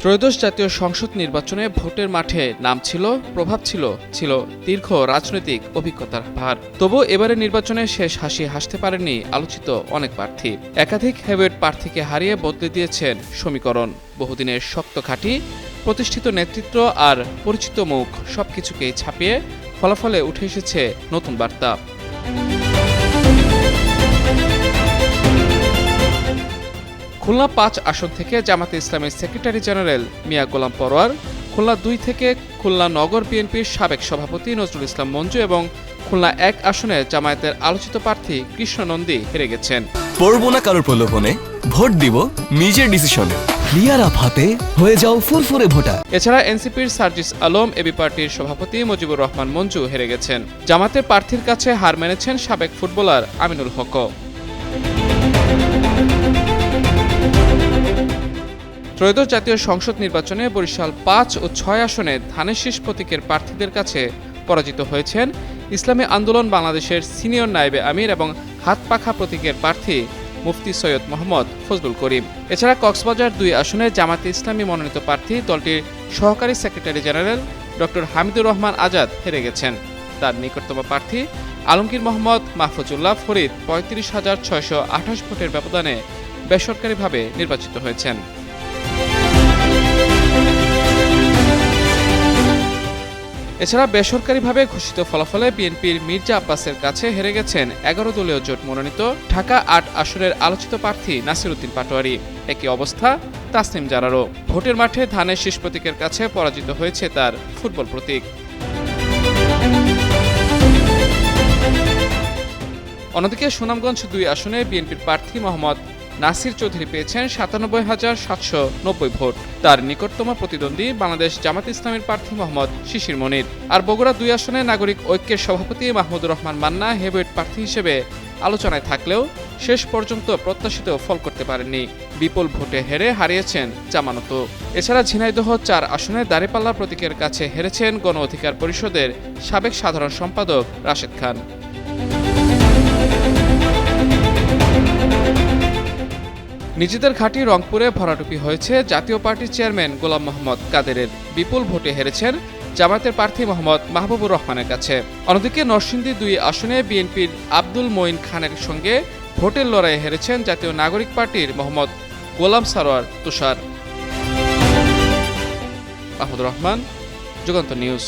ত্রয়োদশ জাতীয় সংসদ নির্বাচনে ভোটের মাঠে নাম ছিল, প্রভাব ছিল দীর্ঘ রাজনৈতিক অভিজ্ঞতার ভার। তবু এবারের নির্বাচনে শেষ হাসি হাসতে পারেননি আলোচিত অনেক প্রার্থী। একাধিক হেভিওয়েট প্রার্থীকে হারিয়ে বদলে দিয়েছেন সমীকরণ। বহুদিনের শক্ত ঘাঁটি, প্রতিষ্ঠিত নেতৃত্ব আর পরিচিত মুখ সবকিছুকেই ছাপিয়ে ফলাফলে উঠে এসেছে নতুন বার্তা। খুলনা ৫ আসন থেকে জামাতে ইসলামের সেক্রেটারি জেনারেল মিয়া গোলাম পরোয়ার, খুলনা ২ থেকে খুলনা নগর বিএনপির সাবেক সভাপতি নজরুল ইসলাম মঞ্জু এবং খুলনা ১ আসনে জামায়াতের আলোচিত প্রার্থী কৃষ্ণ নন্দী হেরে গেছেন। পড়ব না কারোর প্রলোভনে, ভোট দিব নিজের ডিসিশনে। ক্লিয়ার আপ হাতে হয়ে যাও ফুরফুরে ভোটার। এছাড়া এনসিপির সার্জিস আলম, এবি পার্টির সভাপতি মুজিবুর রহমান মঞ্জু হেরে গেছেন। জামাতের প্রার্থীর কাছে হার মেনেছেন সাবেক ফুটবলার আমিনুল হক। ত্রয়োদশ জাতীয় সংসদ নির্বাচনে বরিশাল ৫ ও ৬ আসনে ধানের শীষ প্রতীকের প্রার্থীদের কাছে পরাজিত হয়েছেন ইসলামী আন্দোলন বাংলাদেশের সিনিয়র নায়েবে আমির এবং হাত পাখা প্রতীকের প্রার্থী মুফতি সৈয়দ মোহাম্মদ ফজলুল করিম। এছাড়া কক্সবাজার ২ আসনে জামাতে ইসলামী মনোনীত প্রার্থী দলটির সহকারী secretary general doctor Hamidur Rahman Azad হেরে গেছেন। তার নিকটতম প্রার্থী আলমগীর মোহাম্মদ মাহফুজুল্লাহ ফরিদ ৩৫,৬২৮ ভোটের ব্যবধানে বেসরকারিভাবে নির্বাচিত হয়েছেন। এছাড়া বেসরকারিভাবে ঘোষিত ফলাফলে বিএনপির মির্জা আব্বাসের কাছে হেরে গেছেন ১১ দলীয় জোট মনোনীত ঢাকা ৮ আসনের আলোচিত প্রার্থী নাসির উদ্দিন পাটোয়ারি। একই অবস্থা তাসনিম জারারও। ভোটের মাঠে ধানের শীষ প্রতীকের কাছে পরাজিত হয়েছে তার ফুটবল প্রতীক। অন্যদিকে সুনামগঞ্জ ২ আসনে বিএনপির প্রার্থী মোহাম্মদ নাসির চৌধুরী পেয়েছেন ৯৭,৭৯০ ভোট। তার নিকটতম প্রতিদ্বন্দ্বী বাংলাদেশ জামাত ইসলামের প্রার্থী মোহাম্মদ শিশির মনির। আর বগুড়া ২ আসনে নাগরিক ঐক্যের সভাপতি মাহমুদুর রহমান মান্না হেভিওয়েট প্রার্থী হিসেবে আলোচনায় থাকলেও শেষ পর্যন্ত প্রত্যাশিত ফল করতে পারেননি। বিপুল ভোটে হেরে হারিয়েছেন জামানত। এছাড়া ঝিনাইদহ ৪ আসনে দাঁড়িপাল্লা প্রতীকের কাছে হেরেছেন গণ অধিকার পরিষদের সাবেক সাধারণ সম্পাদক রাশেদ খান। নিজেদের ঘাঁটি রংপুরে ভরাডুবি হয়েছে জাতীয় পার্টির চেয়ারম্যান গোলাম মোহাম্মদ কাদেরের। বিপুল ভোটে হেরেছেন জামায়াতের প্রার্থী মোহাম্মদ মাহবুবুর রহমানের কাছে। অন্যদিকে নরসিংদী ২ আসনে বিএনপির আব্দুল মঈন খানের সঙ্গে ভোটের লড়াইয়ে হেরেছেন জাতীয় নাগরিক পার্টির মোহাম্মদ গোলাম সারোয়ার তুষার। মাহমুদুর রহমান, যুগান্তর নিউজ।